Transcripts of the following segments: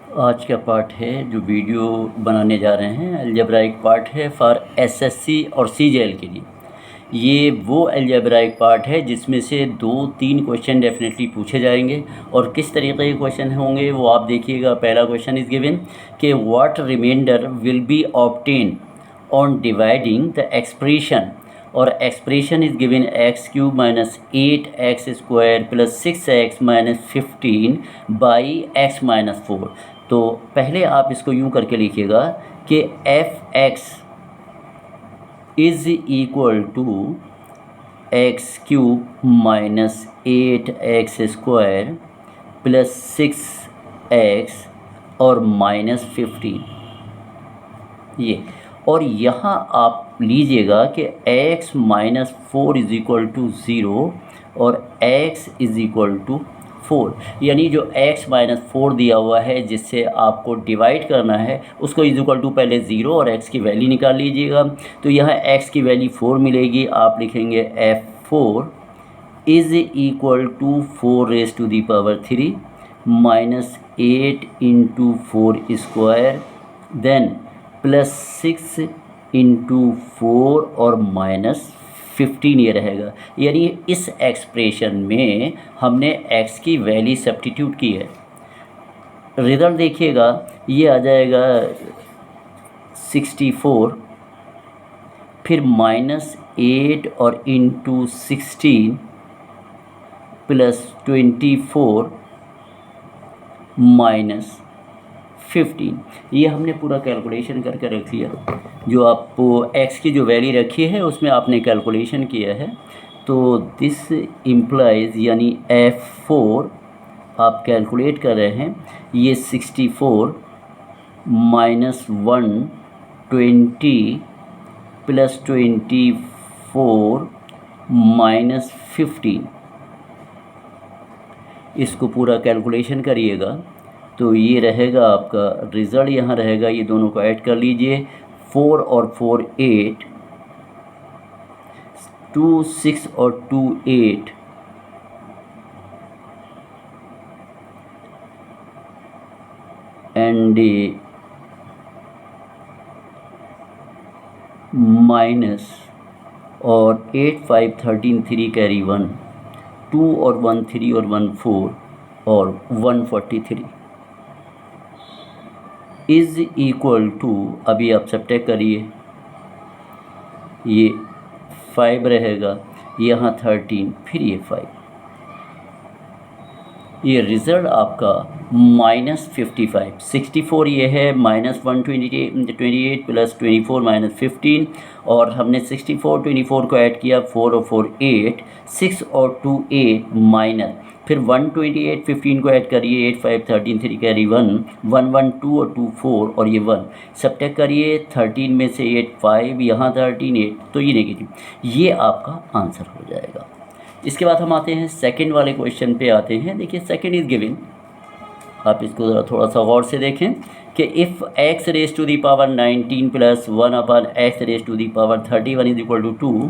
आज का पार्ट है जो वीडियो बनाने जा रहे हैं अलजेब्राइक पार्ट है फॉर एसएससी और सीजीएल के लिए। ये वो अलजेब्राइक पार्ट है जिसमें से 2-3 क्वेश्चन डेफिनेटली पूछे जाएंगे और किस तरीके के क्वेश्चन होंगे वो आप देखिएगा। पहला क्वेश्चन इज़ गिवन कि what reminder will be obtain on dividing the expression, और expression is given x cube minus 8x² plus 6x minus 15 by x minus 4। तो पहले आप इसको यूँ करके लिखिएगा कि f x is equal to x cube minus 8x² plus 6x और माइनस 15 ये। और यहाँ आप लीजिएगा कि x minus 4 is equal to 0 और x इज़ इक्वल टू 4, यानी जो x माइनस 4 दिया हुआ है जिससे आपको डिवाइड करना है उसको इज़ इक्वल टू पहले 0 और x की वैल्यू निकाल लीजिएगा। तो यहाँ x की वैल्यू 4 मिलेगी। आप लिखेंगे f4 is equal to 4 raise to the power 3 minus 8 into 4 square then plus 6 into 4 और माइनस 15 ये रहेगा। यानी इस एक्सप्रेशन में हमने x की वैल्यू सब्स्टिट्यूट की है। रिज़ल्ट देखिएगा, ये आ जाएगा 64, फिर माइनस 8 और इंटू 16 प्लस 24 माइनस 15। ये हमने पूरा कैलकुलेशन करके रख लिया। जो आप x की जो वैल्यू रखी है उसमें आपने कैलकुलेशन किया है। तो दिस इम्प्लाइज यानी f4 आप कैलकुलेट कर रहे हैं, ये 64 माइनस 120 प्लस 24 माइनस 15, इसको पूरा कैलकुलेशन करिएगा तो ये रहेगा आपका रिज़ल्ट। यहाँ रहेगा, ये दोनों को ऐड कर लीजिए, 4 और 4 8, 2 6 और 2 8, एंड माइनस और 8 5 13 3 कैरी 1, 2 और 1 3 और 1 4 और 143 इज़ इक्वल टू, अभी आप सब्ट्रैक्ट करिए, ये 5 रहेगा, यहाँ 13, फिर ये 5। ये रिज़ल्ट आपका माइनस 55, 64 ये है, माइनस 128 प्लस 24 माइनस 15, और हमने 64 24 को ऐड किया, 4 और 4 8, 6 और 2 8 माइनस, फिर 128 15 को ऐड करिए, 8 5 13 3 कैरी 1 1 1 2 और 2 4 और ये 1 सब्ट्रैक्ट करिए, 13 में से 8 5, यहाँ 13 8, तो ये नेगेटिव, ये आपका आंसर हो जाएगा। इसके बाद हम आते हैं सेकंड वाले क्वेश्चन पे आते हैं। देखिए सेकंड इज गिवन, आप इसको ज़रा थोड़ा सा गौर से देखें कि if x raise to the power 19 plus 1 upon x raise to the power 31 is equal to 2,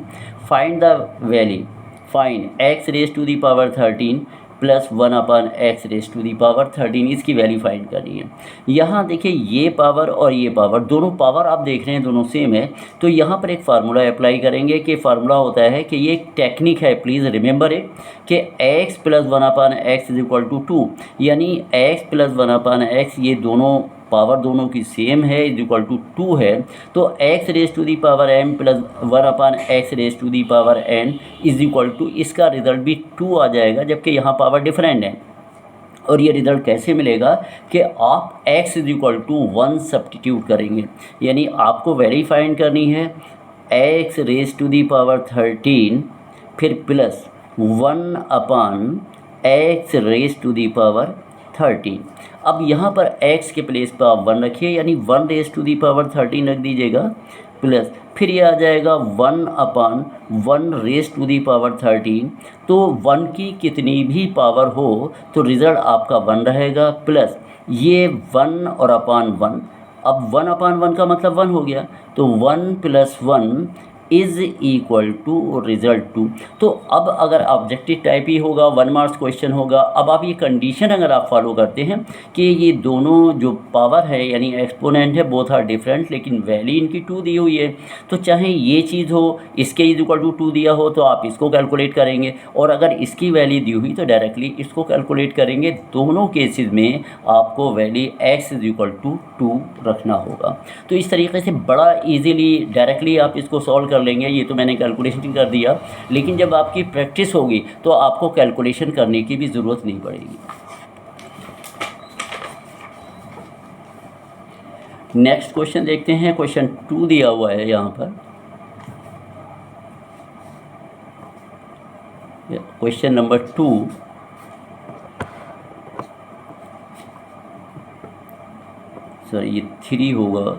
find the value, find x raise to the power 13 plus 1 upon x raise to the power 13, इसकी value find करनी है। यहाँ देखिए ये power और ये power, दोनों power आप देख रहे हैं दोनों सेम है। तो यहाँ पर एक फार्मूला अप्लाई करेंगे कि फार्मूला होता है कि ये एक टेक्निक है, प्लीज़ रिमेंबर इट, कि x plus 1 upon x is equal to 2, यानी x प्लस 1 अपन x, ये दोनों पावर दोनों की सेम है, इज इक्वल टू 2 है। तो x raise to the power m plus 1 upon x raise to the power n is equal to, इसका result भी 2 आ जाएगा, जबकि यहाँ पावर डिफरेंट है। और ये रिज़ल्ट कैसे मिलेगा कि आप x is equal to 1 substitute करेंगे, यानी आपको वैल्यू फाइंड करनी है x raise to the power 13 फिर plus 1 upon x raise to the power 13। अब यहाँ पर x के प्लेस पर आप 1 रखिए, यानी 1 रेज टू दी पावर 13 रख दीजिएगा, प्लस फिर ये आ जाएगा 1 अपान 1 रेज टू दी पावर 13। तो 1 की कितनी भी पावर हो तो रिज़ल्ट आपका 1 रहेगा, प्लस ये 1 और अपान 1। अब 1 अपान 1 का मतलब 1 हो गया, तो 1 plus 1 is equal to result two. तो अब अगर ऑब्जेक्टिव टाइप ही होगा, 1 मार्क्स क्वेश्चन होगा। अब आप ये कंडीशन अगर आप फॉलो करते हैं कि ये दोनों जो पावर है यानी एक्सपोनेंट है, बोथ आर डिफरेंट, लेकिन वैल्यू इनकी 2 दी हुई है, तो चाहे ये चीज़ हो, इसके इज इक्वल टू 2 दिया हो तो आप इसको कैलकुलेट करेंगे, और अगर इसकी वैल्यू दी हुई तो डायरेक्टली इसको कैलकुलेट करेंगे। दोनों केसेस में आपको value x is equal to 2 रखना होगा। तो इस तरीके से बड़ा इजीली डायरेक्टली आप इसको सॉल्व कर लेंगे। ये तो मैंने कैलकुलेशन कर दिया, लेकिन जब आपकी प्रैक्टिस होगी तो आपको कैलकुलेशन करने की भी ज़रूरत नहीं पड़ेगी। नेक्स्ट क्वेश्चन देखते हैं। क्वेश्चन 2 दिया हुआ है यहाँ पर। क्वेश्चन नंबर 2, सर ये 3 होगा,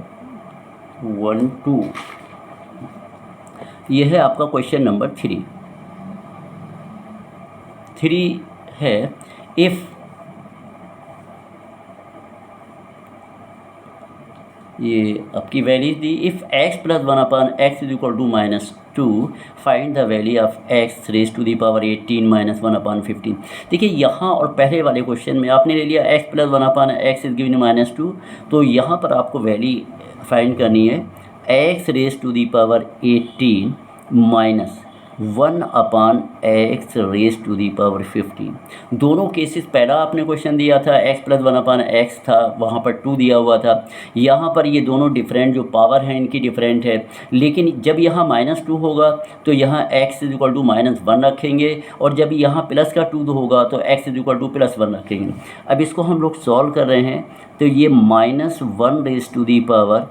1 2, ये है आपका क्वेश्चन नंबर 3 है। इफ़ ये आपकी वैल्यू दी, if x plus 1/x is equal to -2, find the value of x raise to the power 18 - 1/15। देखिए यहाँ और पहले वाले क्वेश्चन में आपने ले लिया x plus 1/x is given -2, तो यहाँ पर आपको वैल्यू फाइंड करनी है x raise to the power 18 - 1/x raise to the power 15। दोनों केसेस, पहला आपने क्वेश्चन दिया था x प्लस 1/x था, वहाँ पर 2 दिया हुआ था। यहाँ पर ये दोनों डिफरेंट जो पावर हैं इनकी डिफरेंट है, लेकिन जब यहाँ -2 होगा तो यहाँ x इज इक्वल टू -1 रखेंगे, और जब यहाँ प्लस का 2 होगा तो x इज इक्वल टू +1 रखेंगे। अब इसको हम लोग सॉल्व कर रहे हैं, तो ये -1 रेज टू दी पावर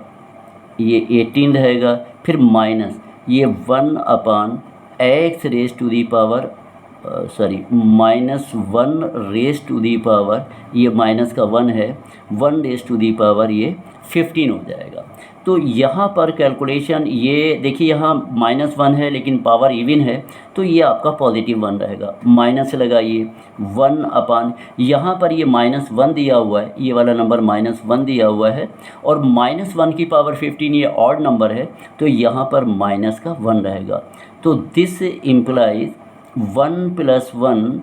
ये 18 रहेगा, फिर माइनस ये 1/x raise to the power -1 raise to the power, ये माइनस का 1 है, 1 रेज टू दी पावर ये 15 हो जाएगा। तो यहाँ पर कैलकुलेशन ये देखिए, यहाँ -1 है लेकिन पावर इवन है, तो ये आपका +1 रहेगा। माइनस लगाइए 1/, यहाँ पर ये -1 दिया हुआ है, ये वाला नंबर -1 दिया हुआ है, और -1 की पावर 15 ये ऑड नंबर है, तो यहाँ पर माइनस का 1 रहेगा। तो this implies 1 + 1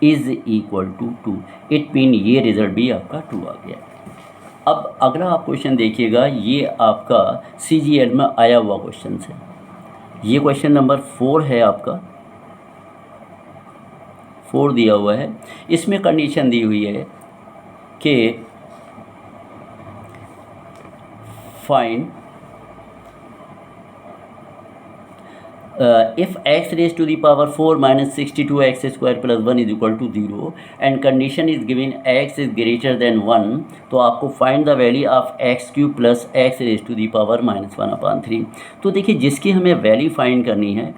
is equal to 2। It mean ये रिज़ल्ट भी आपका 2 आ गया। अब अगला आप क्वेश्चन देखिएगा, ये आपका CGL में आया हुआ क्वेश्चन है। ये क्वेश्चन नंबर 4 है आपका, 4 दिया हुआ है। इसमें कंडीशन दी हुई है कि find if x raised to the power 4 - 62x square plus 1 is equal to 0 and condition is given x is greater than 1, तो आपको find the value of x cube plus x raised to the power -1/3। तो देखिए, जिसकी हमें value find करनी है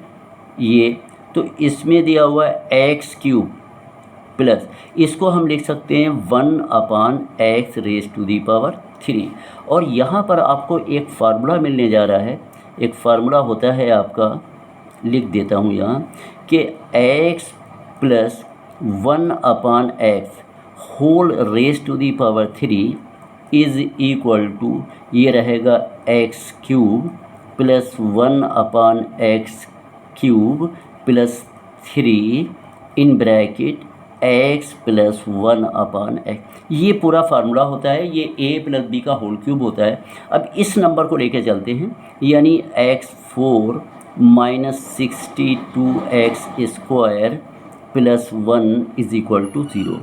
ये, तो इसमें दिया हुआ है एक्स क्यूब प्लस, इसको हम लिख सकते हैं 1/x raise to the power 3। और यहाँ पर आपको एक फार्मूला मिलने जा रहा है। एक फार्मूला होता है आपका, लिख देता हूँ यहाँ, कि x plus 1/x whole raise to the power 3 is equal to, ये रहेगा x cube plus 1/x cube plus 3 in bracket x plus 1/x। ये पूरा फार्मूला होता है, ये a प्लस b का होल क्यूब होता है। अब इस नंबर को लेके चलते हैं, यानी x4 - 62x square plus 1 is equal to 0।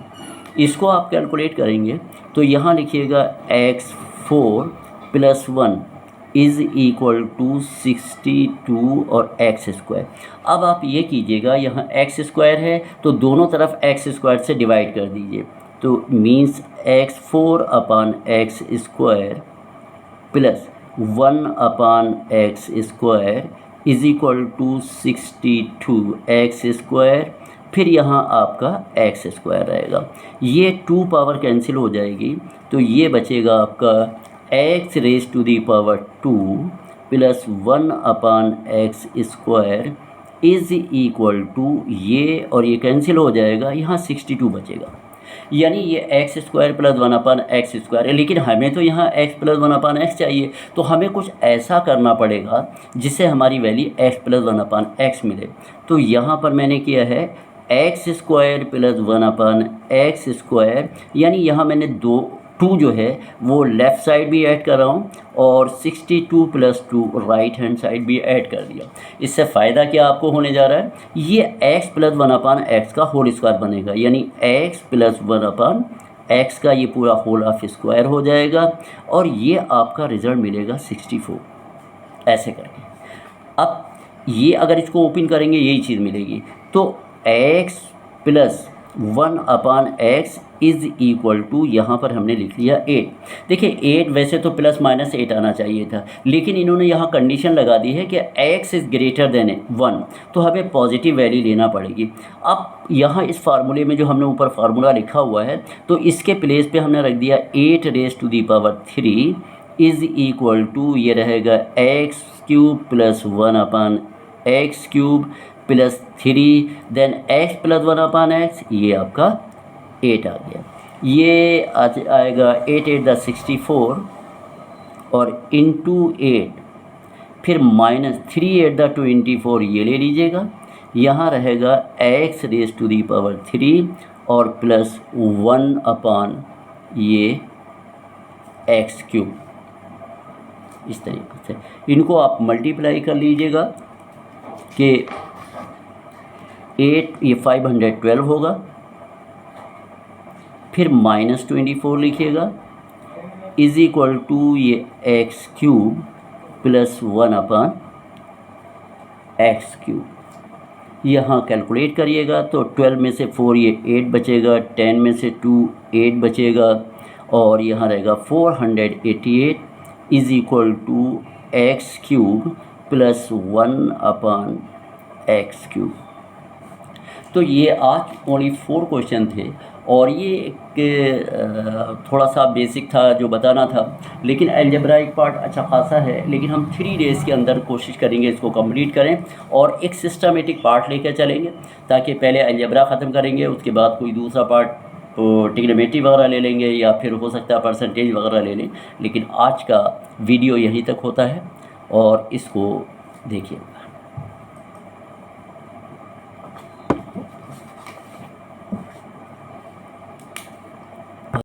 इसको आप कैलकुलेट करेंगे तो यहाँ लिखिएगा x4 plus 1 is equal to 62 और x स्क्वायर। अब आप ये कीजिएगा, यहाँ x स्क्वायर है तो दोनों तरफ x स्क्वायर से डिवाइड कर दीजिए, तो means x4/x square plus 1/x square is equal to 62x square, फिर यहाँ आपका x स्क्वायर रहेगा। ये 2 पावर कैंसिल हो जाएगी, तो ये बचेगा आपका x raise to the power 2 plus 1/x square is equal to, ये और ये कैंसिल हो जाएगा, यहाँ 62 बचेगा। यानी ये एक्स स्क्वायर प्लस 1/x² है, लेकिन हमें तो यहाँ x प्लस 1/x चाहिए, तो हमें कुछ ऐसा करना पड़ेगा जिससे हमारी वैल्यू x प्लस 1/x मिले। तो यहाँ पर मैंने किया है x² प्लस 1/x², यानी यहाँ मैंने 2 जो है वो लेफ़्ट साइड भी ऐड कर रहा हूँ और 62 + 2 राइट हैंड साइड भी ऐड कर दिया। इससे फ़ायदा क्या आपको होने जा रहा है, ये x प्लस 1/x का होल स्क्वायर बनेगा, यानी x प्लस 1/x का ये पूरा होल ऑफ स्क्वायर हो जाएगा और ये आपका रिज़ल्ट मिलेगा 64 ऐसे करके। अब ये अगर इसको ओपन करेंगे यही चीज़ मिलेगी, तो x plus 1/x is equal to, यहाँ पर हमने लिख लिया 8। देखिए 8 वैसे तो ±8 आना चाहिए था, लेकिन इन्होंने यहाँ कंडीशन लगा दी है कि x इज़ ग्रेटर देन 1, तो हमें पॉजिटिव वैल्यू लेना पड़ेगी। अब यहाँ इस फार्मूले में जो हमने ऊपर फार्मूला लिखा हुआ है, तो इसके प्लेस पे हमने रख दिया 8⁻³ इज़ इक्वल टू, ये रहेगा x³ plus 1/x³ plus 3, then x plus 1/x, ये आपका 8 आ गया। ये आएगा 8×8 = 64 और इंटू 8, फिर -3×8 = 24, ये ले लीजिएगा। यहाँ रहेगा x³ और प्लस 1/, ये x³। इस तरीके से इनको आप मल्टीप्लाई कर लीजिएगा कि 8 ये 512 होगा, फिर -24 लिखिएगा इज़ इक्वल टू ये x³ प्लस 1/x³। यहाँ कैलकुलेट करिएगा तो 12 में से 4 ये 8 बचेगा, 10 में से 2 8 बचेगा और यहाँ रहेगा 488 is equal to x³ plus 1/x³। तो ये आज ओनली 4 क्वेश्चन थे और ये एक थोड़ा सा बेसिक था जो बताना था, लेकिन अलजेब्राइक पार्ट अच्छा खासा है, लेकिन हम 3 डेज़ के अंदर कोशिश करेंगे इसको कंप्लीट करें और एक सिस्टमेटिक पार्ट लेकर चलेंगे, ताकि पहले अलजेब्रा ख़त्म करेंगे, उसके बाद कोई दूसरा पार्ट तो ट्रिग्नोमेट्री वगैरह ले लेंगे या फिर हो सकता है परसेंटेज वगैरह ले लें। लेकिन आज का वीडियो यहीं तक होता है और इसको देखिए।